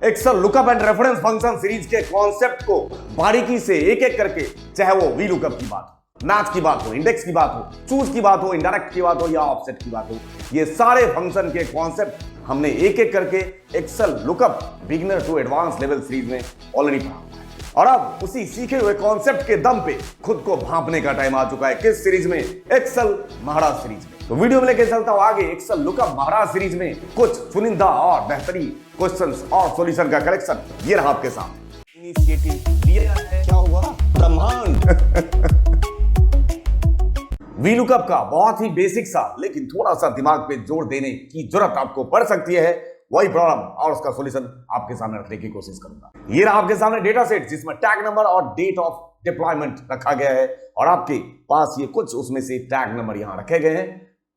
Excel lookup and reference function series के concept को बारीकी से एक एक करके, चाहे वो वी लुकअप की बात हो, मैच की बात हो, इंडेक्स की बात हो, चूज की बात हो, इनडायरेक्ट की बात हो या ऑफसेट की बात हो, ये सारे फंक्शन के कॉन्सेप्ट हमने एक एक करके Excel lookup beginner to advance level series में ऑलरेडी पढ़ा हुआ है। और अब उसी सीखे हुए कॉन्सेप्ट के दम पे खुद को भांपने का टाइम आ चुका है। किस सीरीज में? एक्सेल महाराज सीरीज में। तो वीडियो में लेके चलता हूं आगे एक्सेल लुकअप महाराज सीरीज में कुछ चुनिंदा और बेहतरीन क्वेश्चंस और सॉल्यूशन का कलेक्शन ये रहा आपके सामने। इनिशिएटिव लिया है, क्या हुआ? ब्रह्मांड। वी लुकअप का बहुत ही बेसिक सा लेकिन थोड़ा सा दिमाग पे जोर देने की जरूरत आपको पड़ सकती है। वही प्रॉब्लम और उसका सॉल्यूशन आपके सामने रखने की कोशिश करूंगा। ये रहा आपके सामने डेटा सेट जिसमें टैग नंबर और डेट ऑफ डिप्लॉयमेंट रखा गया है और आपके पास ये कुछ उसमें से टैग नंबर यहां रखे गए हैं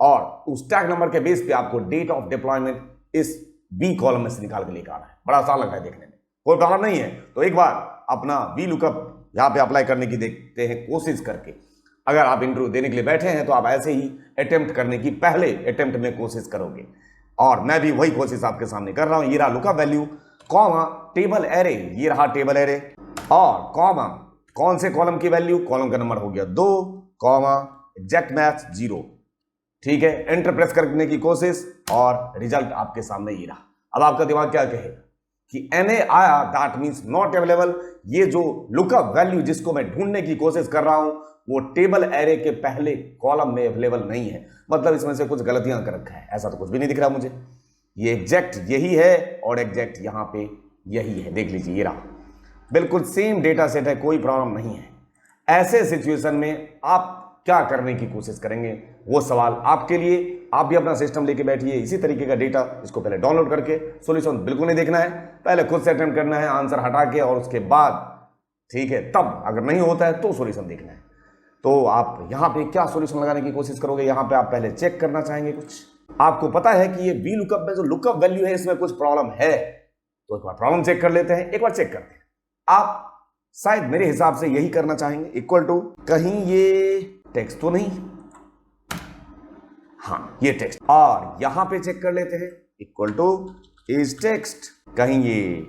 और उस टैग नंबर के बेस पे आपको डेट ऑफ डिप्लॉयमेंट इस बी कॉलम में से निकाल के लेकर आना है। बड़ा आसान लग रहा है देखने में, कोई प्रॉब्लम नहीं है। तो एक बार अपना वी लुकअप यहां पे अप्लाई करने की देखते हैं कोशिश करके। अगर आप इंटरव्यू देने के लिए बैठे हैं तो आप ऐसे ही अटेम्प्ट करने की पहले अटेम्प्ट में कोशिश करोगे और मैं भी वही कोशिश आपके सामने कर रहा हूं। ये रहा lookup value comma table array, ये रहा टेबल एरे और कॉमा कौन से कॉलम की वैल्यू, कॉलम का नंबर हो गया 2 कॉमा एग्जैक्ट मैच 0। ठीक है, एंटर प्रेस करने की कोशिश और रिजल्ट आपके सामने ये रहा। अब आपका दिमाग क्या कहेगा कि NA आया, दैट मींस नॉट अवेलेबल। ये जो लुकअप वैल्यू जिसको मैं ढूंढने की कोशिश कर रहा हूं वो टेबल एरे के पहले कॉलम में अवेलेबल नहीं है, मतलब इसमें से कुछ गलतियां कर रखा है। ऐसा तो कुछ भी नहीं दिख रहा मुझे। ये एग्जैक्ट यही है और एग्जैक्ट यहां पे यही है। देख लीजिए, ये रहा, बिल्कुल सेम डेटा सेट है, कोई प्रॉब्लम नहीं है। ऐसे सिचुएशन में आप क्या करने की कोशिश करेंगे वो सवाल आपके लिए। आप भी अपना सिस्टम लेके बैठिए, इसी तरीके का डेटा इसको पहले डाउनलोड करके सॉल्यूशन बिल्कुल नहीं देखना है, पहले खुद से अटेम्प्ट करना है आंसर हटा के और उसके बाद ठीक है तब अगर नहीं होता है तो सॉल्यूशन देखना है। तो आप यहां पे क्या सॉल्यूशन लगाने की कोशिश करोगे? यहां पे आप पहले चेक करना चाहेंगे कुछ। आपको पता है कि ये वी लुकअप में जो लुकअप वैल्यू है इसमें कुछ प्रॉब्लम है, तो एक बार प्रॉब्लम चेक कर लेते हैं। एक बार चेक करते हैं। आप शायद मेरे हिसाब से यही करना चाहेंगे, इक्वल टू कहीं ये टेक्स्ट तो नहीं, हाँ ये टेक्स्ट, और यहां पे चेक कर लेते हैं इक्वल टू इज टेक्स्ट, कहीं ये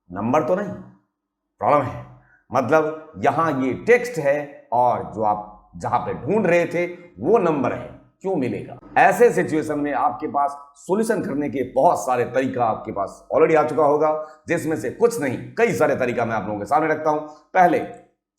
नंबर तो नहीं। प्रॉब्लम है, मतलब यहां ये टेक्स्ट है और जो आप जहां पे ढूंढ रहे थे वो नंबर है, क्यों मिलेगा? ऐसे सिचुएशन में आपके पास सॉल्यूशन करने के बहुत सारे तरीका आपके पास ऑलरेडी आ चुका होगा, जिसमें से कुछ नहीं कई सारे तरीका मैं आप लोगों के सामने रखता हूं।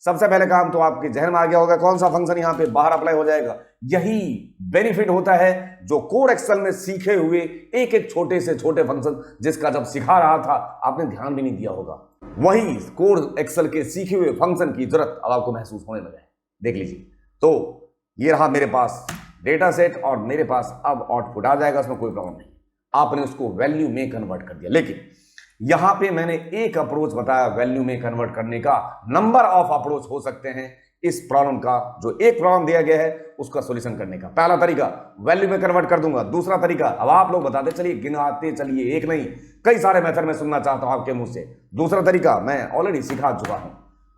सबसे पहले काम तो आपके जहन में आ गया होगा, कौन सा फंक्शन यहां पे बाहर अप्लाई हो जाएगा। यही बेनिफिट होता है जो कोर एक्सेल में सीखे हुए एक एक छोटे से छोटे फंक्शन जिसका जब सिखा रहा था आपने ध्यान भी नहीं दिया होगा, वही कोर एक्सेल के सीखे हुए फंक्शन की जरूरत अब आपको महसूस होने लगा है। देख लीजिए, तो ये रहा मेरे पास डेटा सेट और मेरे पास अब आउटपुट आ जाएगा, उसमें कोई प्रॉब्लम नहीं। आपने उसको वैल्यू में कन्वर्ट कर दिया, लेकिन यहां पे मैंने एक अप्रोच बताया वैल्यू में कन्वर्ट करने का। नंबर ऑफ अप्रोच हो सकते हैं इस प्रॉब्लम का, जो एक प्रॉब्लम दिया गया है उसका सॉल्यूशन करने का। पहला तरीका वैल्यू में कन्वर्ट कर दूंगा। दूसरा तरीका अब आप लोग बताते चलिए, गिनाते चलिए, एक नहीं कई सारे मेथड में सुनना चाहता हूं आपके मुंह से। दूसरा तरीका मैं ऑलरेडी सिखा चुका हूं,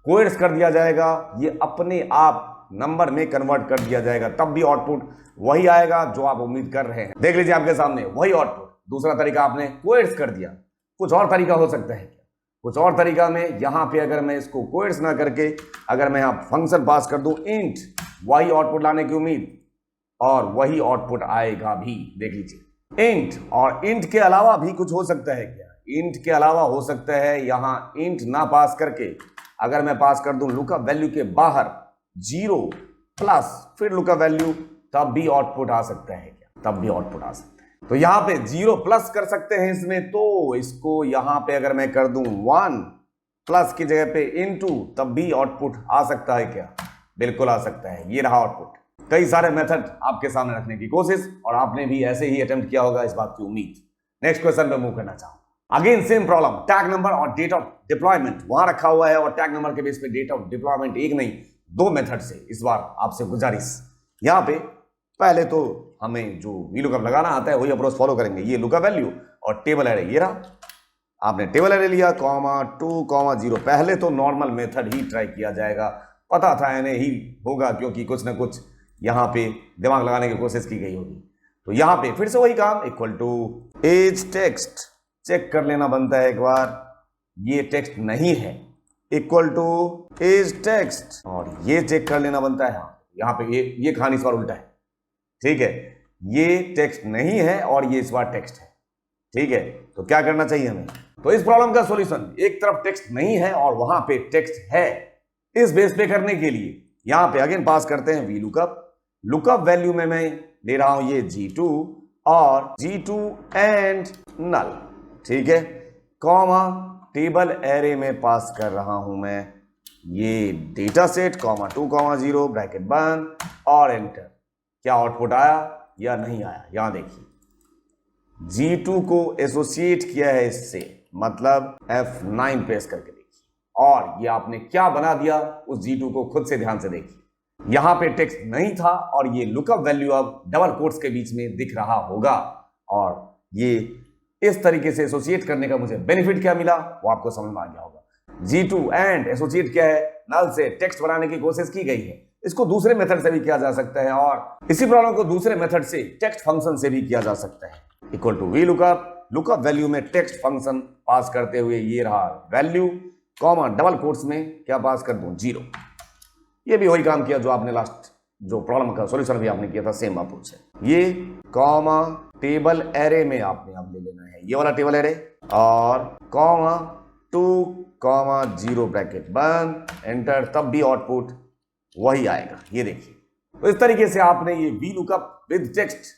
कोएड्स कर दिया जाएगा, ये अपने आप नंबर में कन्वर्ट कर दिया जाएगा, तब भी आउटपुट वही आएगा जो आप उम्मीद कर रहे हैं। देख लीजिए आपके सामने वही आउटपुट। दूसरा तरीका आपने कोएड्स कर दिया। कुछ और तरीका हो सकता है क्या? कुछ और तरीका में यहां पे अगर मैं इसको कोएड्स ना करके अगर मैं यहां फंक्शन पास कर दूं इंट, वही आउटपुट लाने की उम्मीद और वही आउटपुट आएगा भी। देख लीजिए इंट, और इंट के अलावा भी कुछ हो सकता है क्या? इंट के अलावा हो सकता है यहां इंट ना पास करके अगर मैं पास कर दूं लुकअप वैल्यू के बाहर 0 प्लस फिर लुकअप वैल्यू, तब भी आउटपुट आ सकता है क्या? तब भी आउटपुट आ सकता है। तो यहां पे 0 प्लस कर सकते हैं इसमें, तो इसको यहां पे अगर मैं कर दूं 1 प्लस की जगह पे इनटू, तब भी आउटपुट आ सकता है क्या? बिल्कुल आ सकता है। ये रहा आउटपुट। कई सारे मेथड आपके सामने रखने की कोशिश और आपने भी ऐसे ही अटेम्प्ट किया होगा, इस बात की उम्मीद। नेक्स्ट क्वेश्चन पे मूव करना चाहूं। Again same problem, tag number और डेट ऑफ डिप्लॉयमेंट वहां रखा हुआ है और टैग नंबर के बेस पे डेट ऑफ डिप्लॉयमेंट, एक नहीं 2 मेथड से। इस बार आपसे गुजारिश, यहां पे पहले तो हमें जो वी लुकअप लगाना आता है वही अप्रोच फॉलो करेंगे। ये लुकअप वैल्यू और टेबल एरे, ये रहा। आपने टेबल एरे लिया, कॉमा 2 कॉमा 0। पहले तो नॉर्मल मेथड ही ट्राई किया जाएगा, पता था NA ही होगा क्योंकि कुछ ना कुछ यहां पे दिमाग लगाने की कोशिश की गई होगी। तो यहां पे फिर से वही काम, equal to as text check कर लेना बनता है एक बार, ये टेक्स्ट नहीं है, इक्वल टू इज टेक्स्ट, और ये चेक कर लेना बनता है। यहां पे ये कहानी इस बार उल्टा है, ठीक है, ये टेक्स्ट नहीं है और ये इस बार टेक्स्ट है, ठीक है। तो क्या करना चाहिए हमें, तो इस प्रॉब्लम का सॉल्यूशन, एक तरफ टेक्स्ट नहीं है और वहां पे टेक्स्ट है, इस बेस पे करने के लिए यहां पे अगेन पास करते हैं वी लुकअप। लुकअप वैल्यू में मैं ले रहा हूं ये G2 और G2 एंड नल, ठीक है, कॉमा टेबल एरे में पास कर रहा हूं मैं ये data set, comma 2 comma 0 bracket बंद और एंटर। क्या आउटपुट आया या नहीं आया, यहां देखिए G2 को एसोसिएट किया है इससे, मतलब F9 प्रेस करके देखिए, और ये आपने क्या बना दिया उस G2 को खुद से ध्यान से देखिए। यहां पे टेक्स्ट नहीं था और ये लुकअप वैल्यू अब डबल कोट्स के बीच में दिख रहा होगा, और ये इस तरीके से एसोसिएट करने का मुझे बेनिफिट क्या मिला वो आपको समझ में आ गया होगा। G2 एंड एसोसिएट क्या है, नल से टेक्स्ट बनाने की कोशिश की गई है, इसको दूसरे मेथड से भी किया जा सकता है और इसी प्रॉब्लम को दूसरे मेथड से टेक्स्ट फंक्शन से भी किया जा सकता है। Equal to V lookup, lookup value में टेक्स्ट फंक्शन पास करते हुए ये रहा वैल्यू, कॉमा डबल कोट्स में क्या पास कर दूं 0। ये भी वही काम किया जो आपने लास्ट जो प्रॉब्लम का सॉल्यूशन भी आपने किया था सेम अप्रोच से। ये कॉमा टेबल एरे में आपने अब ले लेना है ये वाला टेबल एरे, और कॉमा 2 कॉमा 0 ब्रैकेट बंद एंटर, तब भी आउटपुट वही आएगा, ये देखिए। तो इस तरीके से आपने ये वी लुकअप विद टेक्स्ट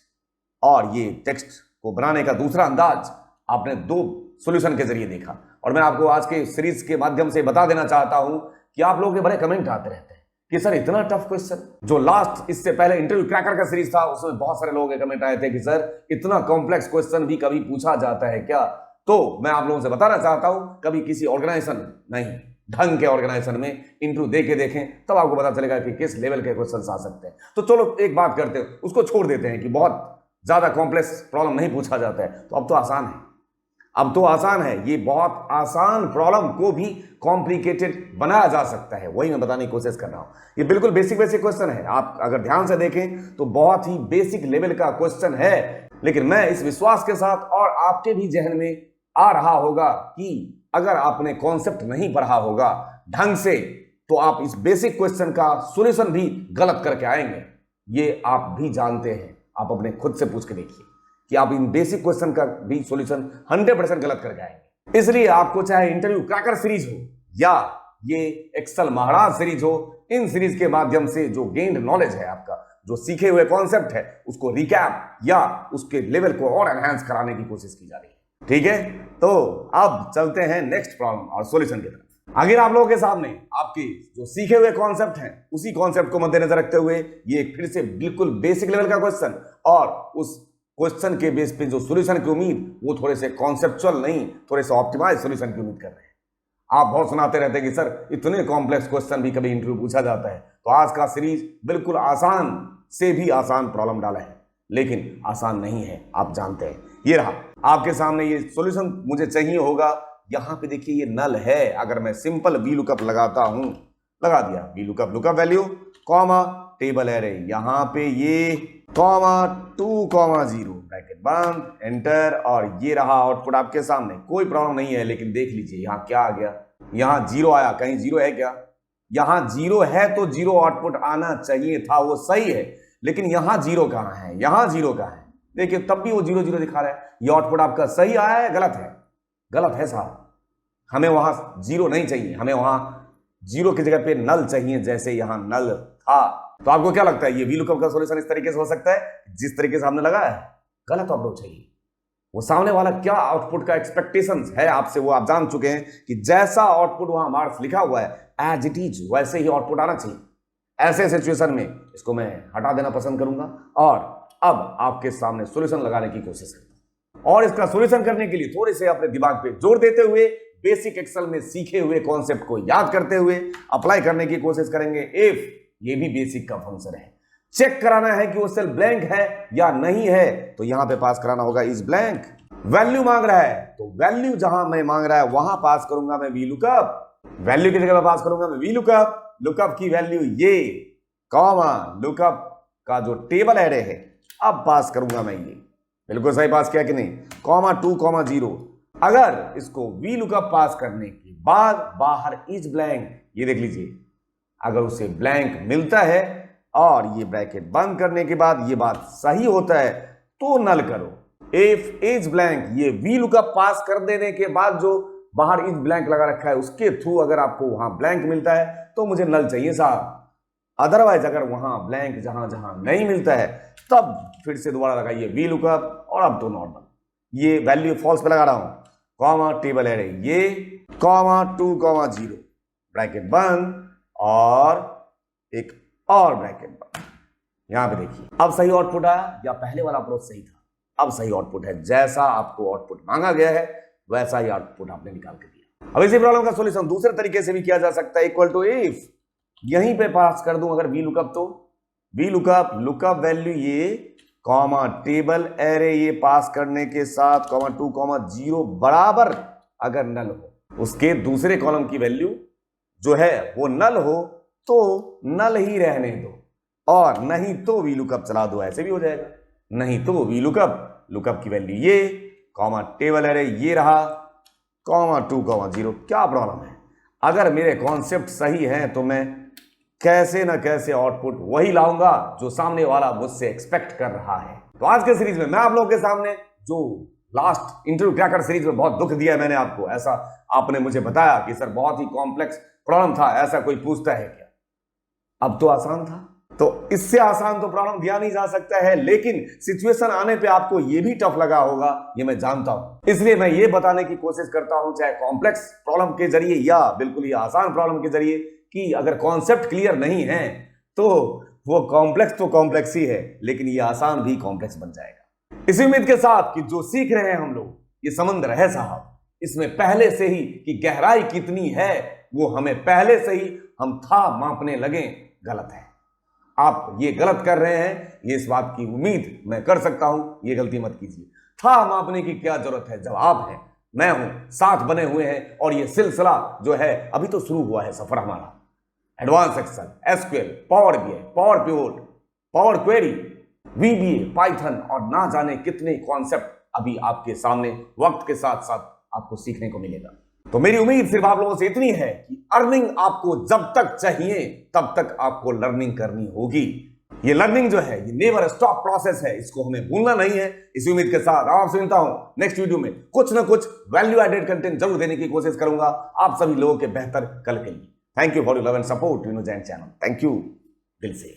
और ये टेक्स्ट को बनाने का दूसरा अंदाज आपने दो सॉल्यूशन के जरिए देखा, और मैं आपको आज के सीरीज के माध्यम से बता देना चाहता हूं कि आप लोगों के बड़े कमेंट आते रहते हैं कि सर इतना टफ क्वेश्चन, जो लास्ट इससे पहले इंटरव्यू क्रैकर का सीरीज था उसमें बहुत सारे लोगों के कमेंट आए थे कि सर इतना कॉम्प्लेक्स क्वेश्चन भी कभी पूछा जाता है क्या। तो मैं आप लोगों से बताना चाहता हूं, कभी किसी ऑर्गेनाइजेशन नहीं ढंग के ऑर्गेनाइजेशन में इंटरव्यू दे के देखें, तब आपको पता चलेगा कि किस लेवल के क्वेश्चन आ सकते हैं। तो चलो एक बात करते हैं, उसको छोड़ देते हैं कि बहुत ज्यादा कॉम्प्लेक्स प्रॉब्लम नहीं पूछा जाता है, तो अब तो आसान है, अब तो आसान है, ये बहुत आसान प्रॉब्लम को भी कॉम्प्लिकेटेड बनाया जा सकता है, वही मैं बताने की कोशिश कर रहा हूं। ये बिल्कुल बेसिक क्वेश्चन है, आप अगर ध्यान से देखें तो बहुत ही बेसिक लेवल का क्वेश्चन है, लेकिन मैं इस विश्वास के साथ और आपके भी जहन में आ रहा होगा कि अगर आपने कॉन्सेप्ट नहीं पढ़ा होगा ढंग से तो आप इस बेसिक क्वेश्चन का सॉल्यूशन भी गलत करके आएंगे, ये आप भी जानते हैं। आप अपने खुद से पूछ के देखिए कि आप इन बेसिक क्वेश्चन का भी सॉल्यूशन 100% गलत करके आएंगे। इसलिए आपको चाहे इंटरव्यू क्रैकर सीरीज हो या ये एक्सेल महाराज सीरीज हो, इन सीरीज के माध्यम से जो गेन्ड नॉलेज है आपका, जो सीखे हुए कॉन्सेप्ट है, उसको रिकैप या उसके लेवल को और एनहांस कराने की कोशिश की जा रही है, ठीक है। तो अब चलते हैं नेक्स्ट प्रॉब्लम और सॉल्यूशन की तरफ। अगर आप लोगों के सामने आपके जो सीखे हुए कॉन्सेप्ट हैं उसी कॉन्सेप्ट को मद्देनजर रखते हुए ये फिर से बिल्कुल बेसिक लेवल का क्वेश्चन, और उस क्वेश्चन के बेस पे जो सॉल्यूशन की उम्मीद वो थोड़े से कॉन्सेप्चुअल नहीं, थोड़े से ऑप्टिमाइज सॉल्यूशन की उम्मीद कर रहे हैं। आप बहुत सुनाते रहते हैं कि सर इतने कॉम्प्लेक्स क्वेश्चन भी कभी इंटरव्यू पूछा जाता है, तो आज का सीरीज बिल्कुल आसान से भी आसान प्रॉब्लम डाला है, लेकिन आसान नहीं है, आप जानते हैं। ये रहा आपके सामने ये सॉल्यूशन, मुझे चाहिए होगा, यहां पे देखिए ये नल है, अगर मैं सिंपल वी लुकअप लगाता हूं, लगा दिया we lookup, lookup value comma table array, यहां पे ये कॉमा 2 कॉमा 0 ब्रैकेट बंद एंटर, और ये रहा आउटपुट आपके सामने। कोई प्रॉब्लम नहीं है, लेकिन देख लीजिए यहां क्या आ गया, यहां 0 आया, कहीं 0 है क्या, यहां 0 है तो 0 आउटपुट आना चाहिए था, वो सही है, लेकिन यहां 0 कहां है, यहां 0 कहां है, देखिए तब भी वो 0 0 दिखा रहा है। ये आउटपुट आपका सही आया है गलत है, गलत है साहब, हमें वहां 0 नहीं चाहिए, हमें वहां 0 की जगह पे नल चाहिए, जैसे यहां नल था। तो आपको क्या लगता है ये वी लुकअप का सॉल्यूशन इस तरीके से हो सकता है जिस तरीके से हमने लगाया है? गलत अप्रोच है। वो सामने वाला क्या आउटपुट का एक्सपेक्टेशंस है आपसे वो आप जान चुके हैं कि जैसा आउटपुट वहां मार्क्स लिखा हुआ है एज इट इज वैसे ही आउटपुट आना चाहिए। ऐसे सिचुएशन में इसको मैं हटा देना पसंद करूंगा और अब आपके सामने सॉल्यूशन लगाने की कोशिश करता हूं, और इसका सॉल्यूशन करने के लिए थोड़े से अपने दिमाग पे जोर देते हुए बेसिक एक्सेल में सीखे हुए कॉन्सेप्ट को याद करते हुए अप्लाई करने की कोशिश करेंगे। इफ ये भी बेसिक का फंक्शन है, चेक कराना है कि वो सेल ब्लैंक है या नहीं है, तो यहां पे पास कराना होगा इज ब्लैंक। वैल्यू मांग रहा है तो वैल्यू जहां मैं मांग रहा है वहां पास करूंगा मैं वी लुकअप, वैल्यू की जगह पर पास करूंगा मैं वी लुकअप, लुकअप की वैल्यू ये कॉमा लुकअप का जो टेबल एरे है अब पास करूंगा मैं ये, बिल्कुल सही पास किया कि नहीं, कॉमा 2 कॉमा 0 अगर इसको वी लुकअप पास करने के बाद बाहर इज ब्लैंक, ये देख लीजिए, अगर उसे ब्लैंक मिलता है और ये ब्रैकेट बंद करने के बाद ये बात सही होता है तो नल करो। इफ इज ब्लैंक, ये वी लुकअप पास कर देने के बाद जो बाहर इज ब्लैंक लगा रखा है उसके थ्रू अगर आपको वहां ब्लैंक मिलता है तो मुझे नल चाहिए साहब। अदरवाइज अगर वहां ब्लैंक जहां जहां नहीं मिलता है तब फिर से दोबारा लगाइए वी लुकअप और अब तो नॉर्मल, ये वैल्यू फॉल्स पे लगा रहा हूं, कॉमा टेबल एरे ये, कॉमा 2 0 ब्रैकेट बंद और एक और ब्रैकेट बंद। यहां पे देखिए अब सही आउटपुट आया या पहले वाला अप्रोच सही था? अब सही आउटपुट है, जैसा आपको आउटपुट मांगा गया है वैसा ही आउटपुट आपने निकाल के दिया। अब इसी प्रॉब्लम का सॉल्यूशन दूसरे तरीके से भी किया जा सकता है, इक्वल टू इफ यहीं पे पास कर दूं अगर वी लुकअप, तो वी लुकअप लुकअप वैल्यू ये, कॉमा टेबल एरे ये पास करने के साथ, कॉमा 2 0 बराबर अगर नल हो, उसके दूसरे कॉलम की वैल्यू जो है वो नल हो तो नल ही रहने दो, और नहीं तो वी लुकअप चला दो, ऐसे भी हो जाएगा। नहीं तो वी लुकअप की वैल्यू ये, कॉमा टेबल एरे ये रहा, कॉमा 2 0। क्या प्रॉब्लम है? अगर मेरे कॉन्सेप्ट सही हैं तो मैं कैसे ना कैसे आउटपुट वही लाऊंगा जो सामने वाला मुझसे एक्सपेक्ट कर रहा है। तो आज के सीरीज में मैं आप लोगों के सामने, जो लास्ट इंटरव्यू क्रैकर सीरीज में बहुत दुख दिया है मैंने आपको, ऐसा आपने मुझे बताया कि सर बहुत ही कॉम्प्लेक्स प्रॉब्लम था, ऐसा कोई पूछता है क्या? अब तो आसान था, तो इससे आसान तो प्रॉब्लम दिया नहीं जा सकता है, लेकिन सिचुएशन आने पे आपको ये भी टफ लगा होगा, ये मैं जानता हूं। इसलिए मैं ये बताने की कोशिश करता हूं, चाहे कॉम्प्लेक्स प्रॉब्लम के जरिए या बिल्कुल ही आसान प्रॉब्लम के जरिए, कि अगर कॉन्सेप्ट क्लियर नहीं है तो वो कॉम्प्लेक्स तो कॉम्प्लेक्स ही है, लेकिन ये आसान भी कॉम्प्लेक्स बन जाएगा। इसी उम्मीद के साथ कि जो सीख रहे हैं हम लोग, ये समंदर है साहब, इसमें पहले से ही कि गहराई कितनी है वो हमें पहले से ही हम था मापने लगे, गलत है। आप ये गलत कर रहे हैं, ये इस बात की उम्मीद मैं कर सकता हूं, ये गलती मत कीजिए। था मापने की क्या जरूरत है जब आप हैं, मैं हूं, साथ बने हुए हैं, और ये सिलसिला जो है अभी तो शुरू हुआ है सफर हमारा। Advance Excel, SQL, power BI, power pivot, power query, VBA, Python और ना जाने कितने कॉन्सेप्ट अभी आपके सामने वक्त के साथ साथ आपको सीखने को मिलेगा। तो मेरी उम्मीद सिर्फ आप लोगों से इतनी है कि अर्निंग आपको जब तक चाहिए तब तक आपको लर्निंग करनी होगी। ये लर्निंग जो है ये नेवर स्टॉप प्रोसेस है, इसको हमें भूलना नहीं है। इसी उम्मीद के साथ आपसे मिलता हूं नेक्स्ट वीडियो में, कुछ ना कुछ वैल्यू एडेड कंटेंट जरूर देने की कोशिश करूंगा आप सभी लोगों के बेहतर कल के लिए। Thank you for your love and support to Yuno Jain channel. Thank you दिल से।